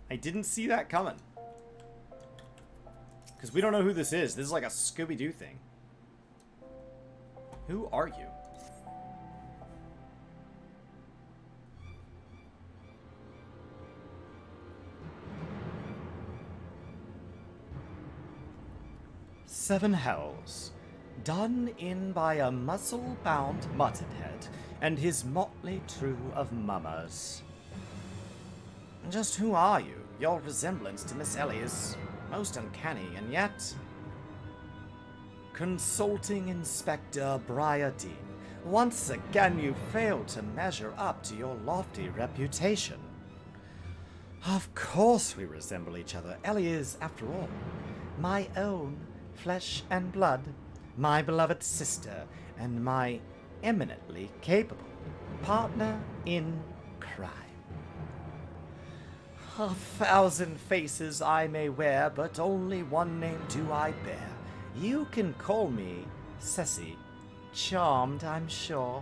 I didn't see that coming. Because we don't know who this is. This is like a Scooby-Doo thing. Who are you? Seven hells, done in by a muscle-bound muttonhead and his motley crew of mummers. Just who are you? Your resemblance to Miss Ellie is most uncanny, and yet... Consulting Inspector Briar Dean, once again you failed to measure up to your lofty reputation. Of course we resemble each other. Ellie is, after all, my own flesh and blood, my beloved sister, and my eminently capable partner in crime. 1,000 faces I may wear, but only one name do I bear. You can call me Ceci. Charmed, I'm sure.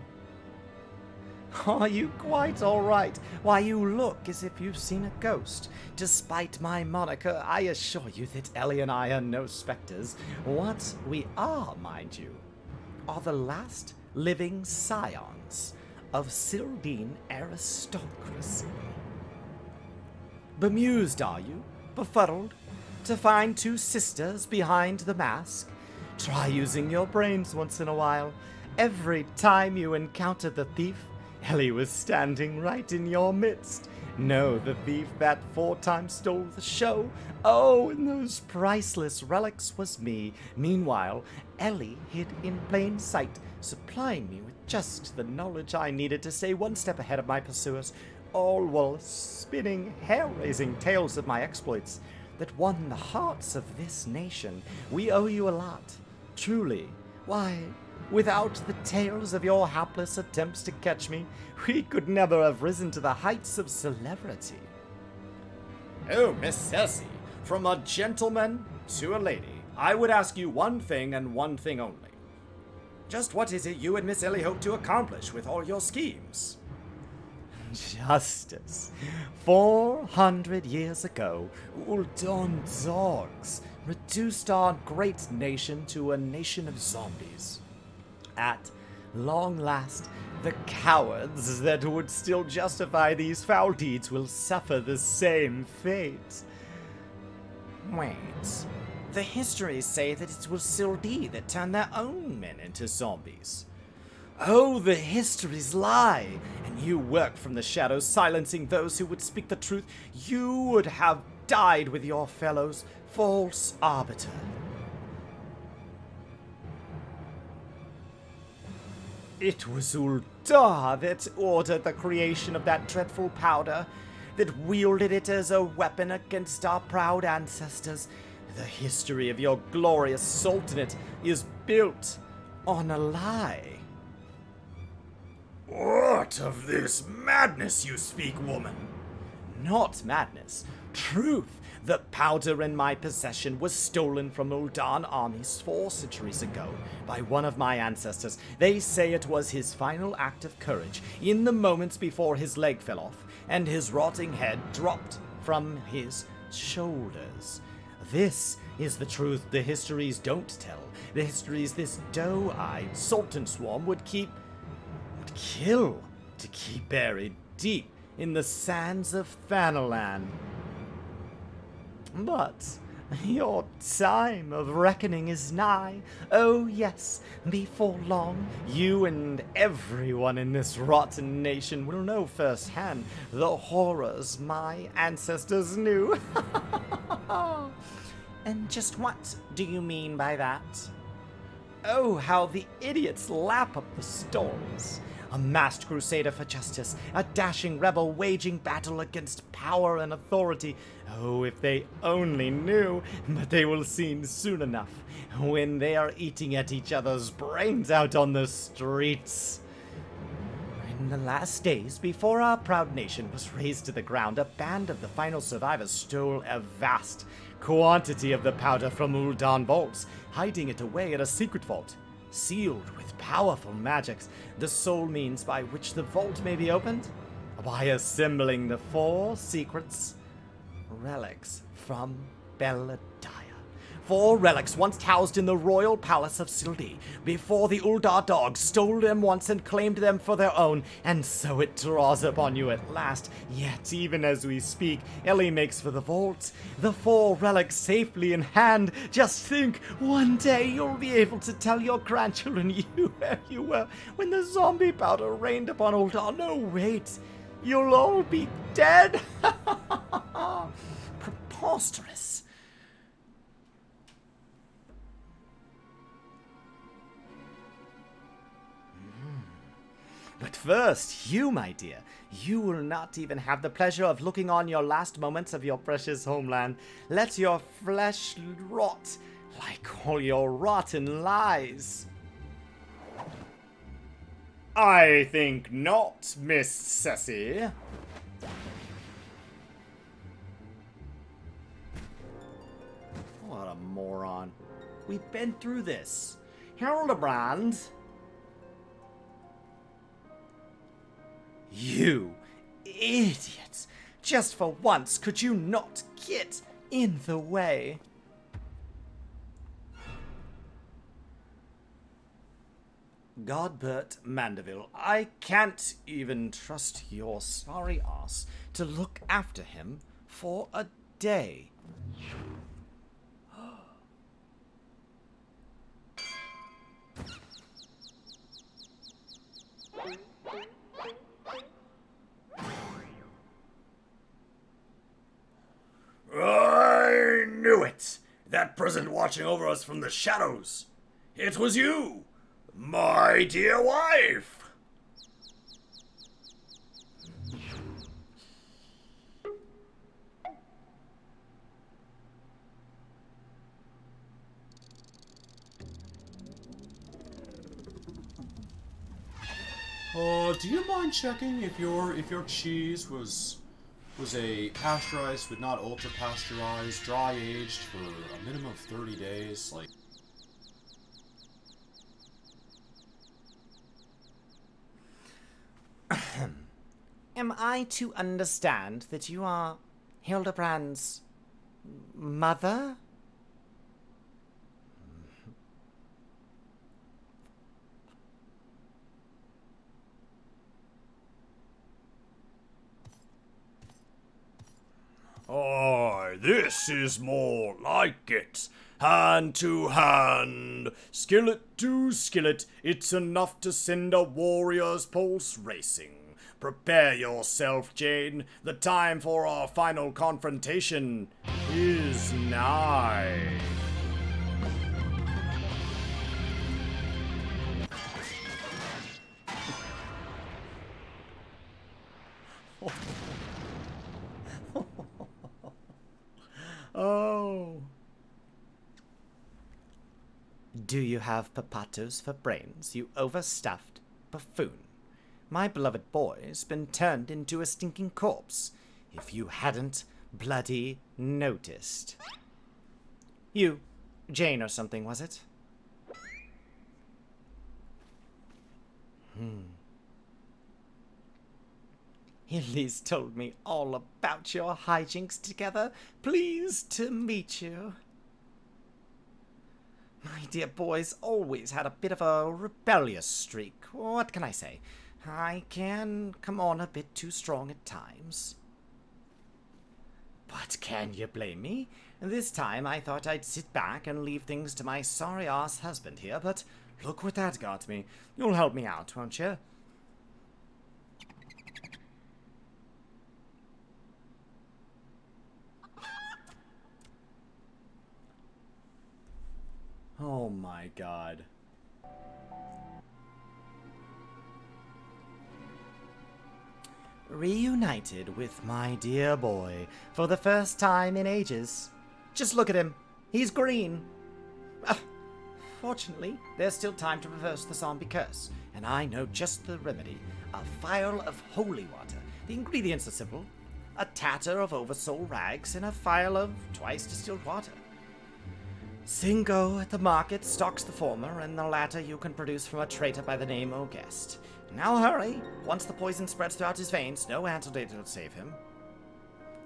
Are you quite all right? Why, you look as if you've seen a ghost. Despite my moniker, I assure you that Ellie and I are no specters. What we are, mind you, are the last living scions of Sildine aristocracy. Bemused, are you? Befuddled? To find two sisters behind the mask? Try using your brains once in a while. Every time you encountered the thief, Ellie was standing right in your midst. No, the thief that 4 times stole the show. Oh, and those priceless relics was me. Meanwhile, Ellie hid in plain sight, supplying me with just the knowledge I needed to stay one step ahead of my pursuers, all while spinning hair-raising tales of my exploits that won the hearts of this nation. We owe you a lot, truly. Why, without the tales of your hapless attempts to catch me, we could never have risen to the heights of celebrity. Oh, Miss Cersei, from a gentleman to a lady, I would ask you one thing and one thing only. Just what is it you and Miss Ellie hope to accomplish with all your schemes? Justice. 400 years ago, Uldon dogs reduced our great nation to a nation of zombies. At long last, the cowards that would still justify these foul deeds will suffer the same fate. Wait, the histories say that it was Sildee that turned their own men into zombies. Oh, the histories lie, and you work from the shadows, silencing those who would speak the truth. You would have died with your fellows, false arbiter. It was Uldar that ordered the creation of that dreadful powder, that wielded it as a weapon against our proud ancestors. The history of your glorious sultanate is built on a lie. What of this madness you speak, woman? Not madness. Truth. The powder in my possession was stolen from Uldan armies 4 centuries ago by one of my ancestors. They say it was his final act of courage in the moments before his leg fell off and his rotting head dropped from his shoulders. This is the truth the histories don't tell. The histories this doe-eyed sultan swarm would kill to keep buried deep in the sands of Thanalan. But your time of reckoning is nigh. Oh yes, before long, you and everyone in this rotten nation will know firsthand the horrors my ancestors knew. And just what do you mean by that? Oh, how the idiots lap up the stories. A masked crusader for justice, a dashing rebel waging battle against power and authority. Oh, if they only knew, but they will see soon enough, when they are eating at each other's brains out on the streets. In the last days, before our proud nation was razed to the ground, a band of the final survivors stole a vast quantity of the powder from Uldan vaults, hiding it away at a secret vault, sealed with powerful magics, the sole means by which the vault may be opened? By assembling the 4 secrets relics from Belladaya. 4 relics once housed in the royal palace of Sildi, before the Uldar dogs stole them once and claimed them for their own, and so it draws upon you at last. Yet, even as we speak, Ellie makes for the vault, the 4 relics safely in hand. Just think, one day you'll be able to tell your grandchildren where you were when the zombie powder rained upon Uldar. No, wait, you'll all be dead? Preposterous. But first, you, my dear, you will not even have the pleasure of looking on your last moments of your precious homeland. Let your flesh rot like all your rotten lies. I think not, Miss Ceci. What a moron. We've been through this. Hildibrand. You idiot! Just for once, could you not get in the way? Godbert Mandeville, I can't even trust your sorry ass to look after him for a day. I knew it! That present watching over us from the shadows! It was you, my dear wife! Do you mind checking if your cheese was a pasteurized but not ultra pasteurized, dry aged for a minimum of 30 days? Like, Am I to understand that you are Hildibrand's mother? Oh, this is more like it. Hand to hand, skillet to skillet, it's enough to send a warrior's pulse racing. Prepare yourself, Jane. The time for our final confrontation is nigh. Oh. Do you have papatos for brains, you overstuffed buffoon? My beloved boy's been turned into a stinking corpse, if you hadn't bloody noticed. You, Jane or something, was it? Hildy's told me all about your hijinks together. Pleased to meet you. My dear boy's always had a bit of a rebellious streak. What can I say? I can come on a bit too strong at times. But can you blame me? This time I thought I'd sit back and leave things to my sorry-ass husband here, but look what that got me. You'll help me out, won't you? Oh my god. Reunited with my dear boy for the first time in ages. Just look at him. He's green. Fortunately, there's still time to reverse the zombie curse, and I know just the remedy. A vial of holy water. The ingredients are simple. A tatter of oversoul rags and a vial of twice distilled water. Singo at the market stocks the former, and the latter you can produce from a traitor by the name O'Guest. Now hurry! Once the poison spreads throughout his veins, no antidote will save him.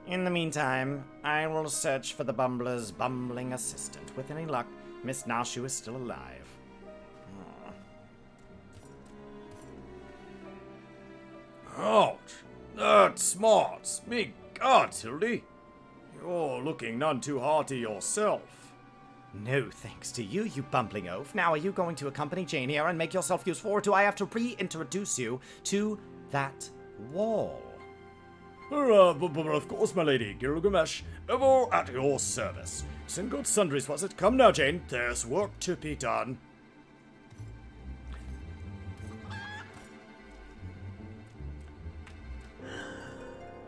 In the meantime, I will search for the bumbler's bumbling assistant. With any luck, Miss Nashu is still alive. Ouch! That smarts! Me gods, Hildy! You're looking none too hearty yourself. No thanks to you, you bumbling oaf. Now are you going to accompany Jane here and make yourself useful, or do I have to reintroduce you to that wall? But of course, my lady, Gilgamesh, ever at your service. Sin good sundries, was it? Come now, Jane, there's work to be done.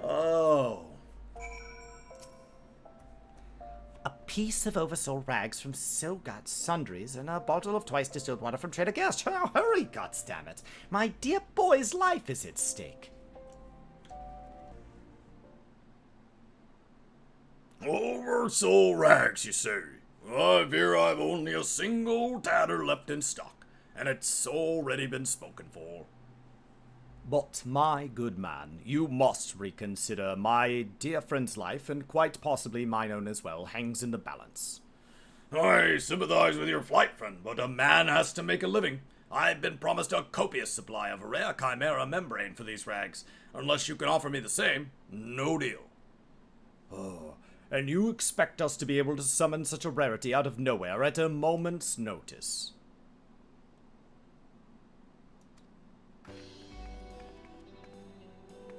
Oh. A piece of oversold rags from So Got Sundries and a bottle of twice distilled water from Trader Guest. Oh, hurry, goddammit. My dear boy's life is at stake. Oversold rags, you say? I fear I've only a single tatter left in stock, and it's already been spoken for. But, my good man, you must reconsider. My dear friend's life, and quite possibly mine own as well, hangs in the balance. I sympathize with your flight, friend, but a man has to make a living. I've been promised a copious supply of rare chimera membrane for these rags. Unless you can offer me the same, no deal. Oh, and you expect us to be able to summon such a rarity out of nowhere at a moment's notice?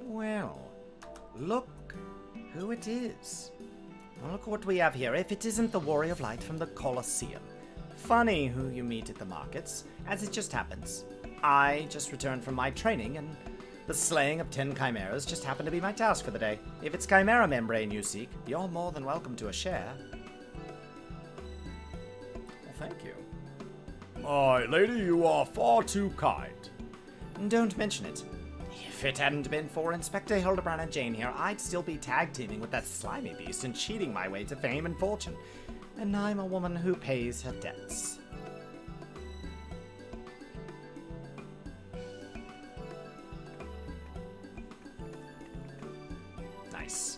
Well, look who it is. Look what we have here, if it isn't the Warrior of Light from the Colosseum. Funny who you meet at the markets, as it just happens. I just returned from my training, and the slaying of 10 chimeras just happened to be my task for the day. If it's chimera membrane you seek, you're more than welcome to a share. Well, thank you. My lady, you are far too kind. Don't mention it. If it hadn't been for Inspector Hildibrand and Jane here, I'd still be tag teaming with that slimy beast and cheating my way to fame and fortune. And I'm a woman who pays her debts. Nice.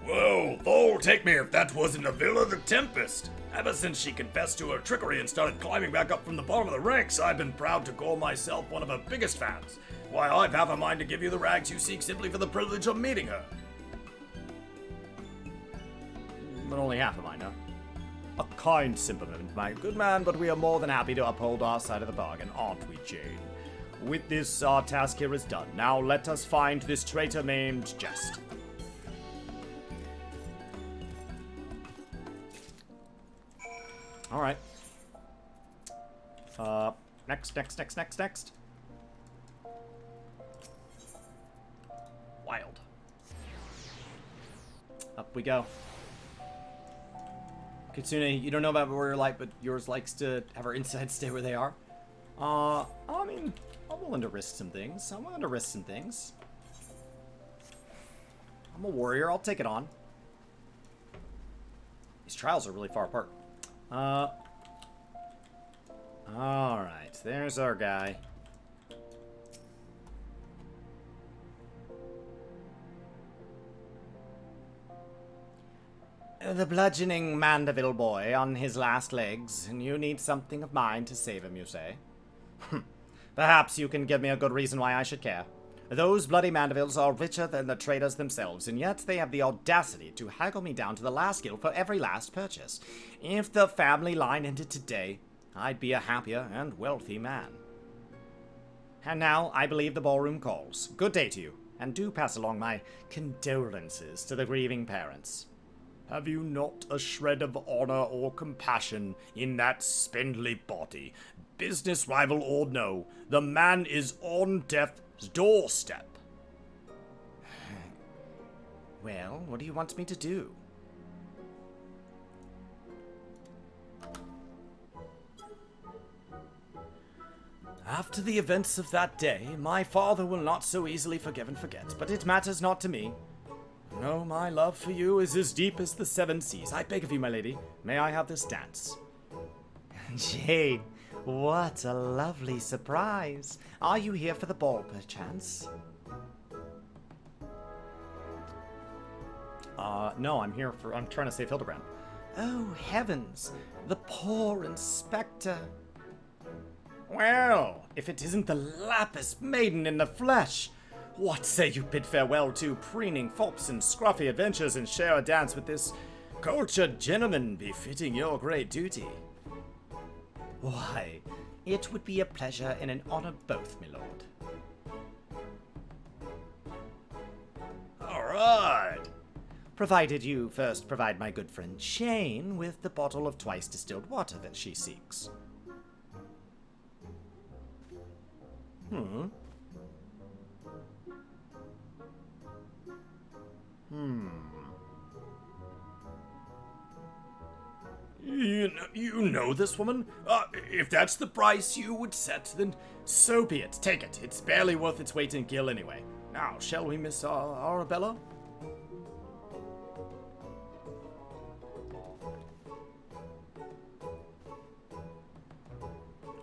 Well, Thor, take me if that wasn't a Villa the Tempest. Ever since she confessed to her trickery and started climbing back up from the bottom of the ranks, I've been proud to call myself one of her biggest fans. Why, I've half a mind to give you the rags you seek simply for the privilege of meeting her. But only half a mind, huh? A kind sentiment, my good man, but we are more than happy to uphold our side of the bargain, aren't we, Jane? With this, our task here is done. Now let us find this traitor named Jest. Alright. Next. Wild. Up we go. Kitsune, you don't know about Warrior Light, but yours likes to have her insides stay where they are. I mean, I'm willing to risk some things. I'm a warrior, I'll take it on. These trials are really far apart. Alright, there's our guy. The bludgeoning Mandeville boy on his last legs, and you need something of mine to save him, you say? Perhaps you can give me a good reason why I should care. Those bloody Mandevilles are richer than the traders themselves, and yet they have the audacity to haggle me down to the last guild for every last purchase. If the family line ended today, I'd be a happier and wealthy man. And now, I believe the ballroom calls. Good day to you, and do pass along my condolences to the grieving parents. Have you not a shred of honor or compassion in that spindly body? Business rival or no, the man is on death's doorstep. Well, what do you want me to do? After the events of that day, my father will not so easily forgive and forget, but it matters not to me. No, my love for you is as deep as the seven seas. I beg of you, my lady, may I have this dance? Jane, what a lovely surprise. Are you here for the ball, perchance? No, I'm trying to save Hildibrand. Oh, heavens. The poor Inspector. Well, if it isn't the Lapis Maiden in the flesh, what say you bid farewell to preening fops and scruffy adventures and share a dance with this cultured gentleman befitting your great duty? Why, it would be a pleasure and an honor both, my lord. All right. Provided you first provide my good friend Jane with the bottle of twice distilled water that she seeks. You know this woman? If that's the price you would set, then So be it. Take it. It's barely worth its weight in gil anyway. Now, shall we, Miss Arabella?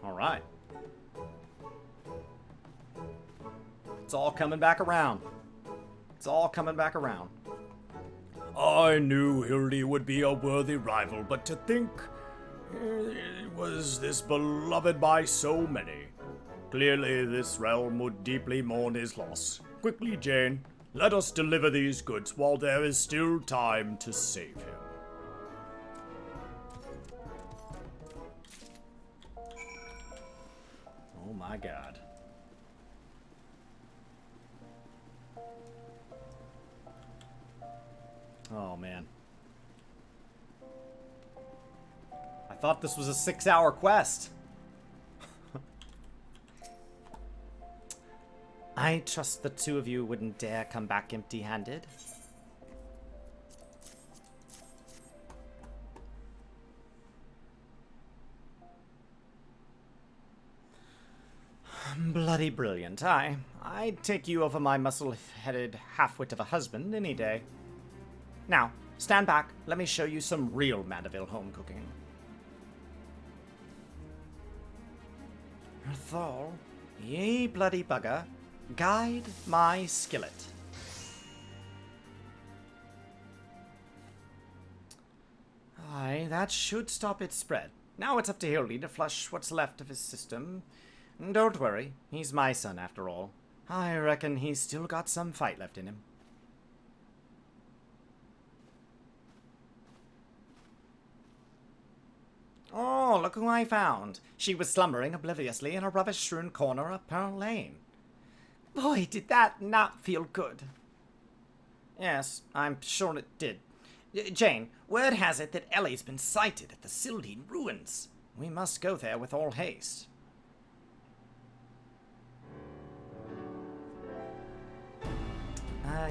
All right. It's all coming back around. It's all coming back around. I knew Hildy would be a worthy rival, but to think was this beloved by so many. Clearly this realm would deeply mourn his loss. Quickly, Jane, let us deliver these goods while there is still time to save him. Oh my god. Oh man. I thought this was a 6-hour quest. I trust the two of you wouldn't dare come back empty-handed. Bloody brilliant. I'd take you over my muscle-headed half-wit of a husband any day. Now, stand back. Let me show you some real Mandeville home cooking. Thal, ye bloody bugger, guide my skillet. Aye, that should stop its spread. Now it's up to Hildy to flush what's left of his system. Don't worry, he's my son after all. I reckon he's still got some fight left in him. Oh, look who I found. She was slumbering obliviously in a rubbish-strewn corner of Pearl Lane. Boy, did that not feel good. Yes, I'm sure it did. Jane, word has it that Ellie's been sighted at the Sildine ruins. We must go there with all haste.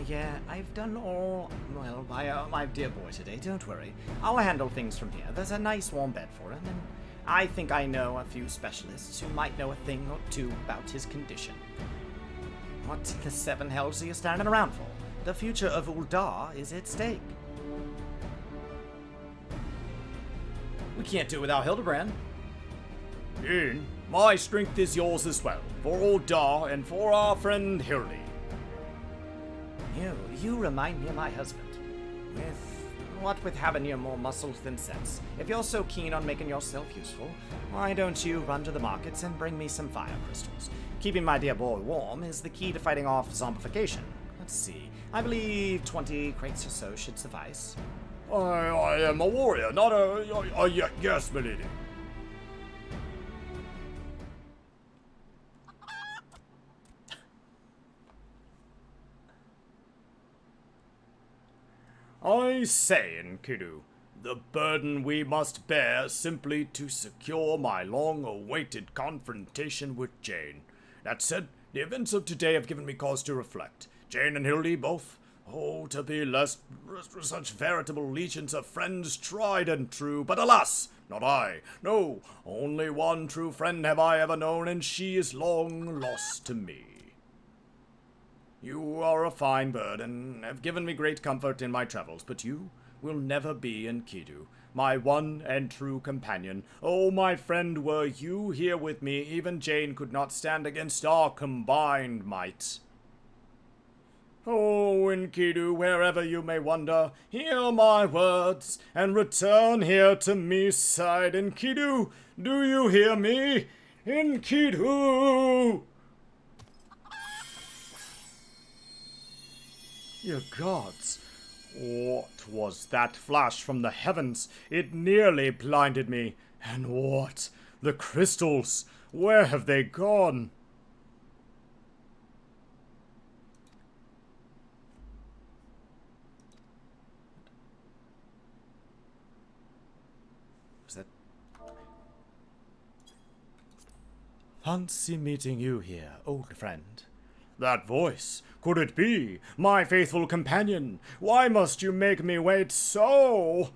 Yeah, I've done all, well, by my dear boy today, don't worry. I'll handle things from here. There's a nice warm bed for him, and I think I know a few specialists who might know a thing or two about his condition. What the seven hells are you standing around for? The future of Uldar is at stake. We can't do without Hildibrand. Jane, my strength is yours as well, for Uldar and for our friend Hildy. You remind me of my husband. What with having you more muscles than sense. If you're so keen on making yourself useful, why don't you run to the markets and bring me some fire crystals? Keeping my dear boy warm is the key to fighting off zombification. Let's see. I believe 20 crates or so should suffice. I am a warrior, not yes, milady. I say, Enkidu, the burden we must bear simply to secure my long-awaited confrontation with Jane. That said, the events of today have given me cause to reflect. Jane and Hildy both, to be such veritable legions of friends tried and true, but alas, not I. No, only one true friend have I ever known, and she is long lost to me. You are a fine bird, and have given me great comfort in my travels, but you will never be Enkidu, my one and true companion. Oh, my friend, were you here with me, even Jane could not stand against our combined might. Oh, Enkidu, wherever you may wander, hear my words, and return here to me side. Enkidu, do you hear me? Enkidu! Ye gods, what was that flash from the heavens? It nearly blinded me. And what? The crystals, where have they gone? Was that... Fancy meeting you here, old friend. That voice, could it be my faithful companion? Why must you make me wait so?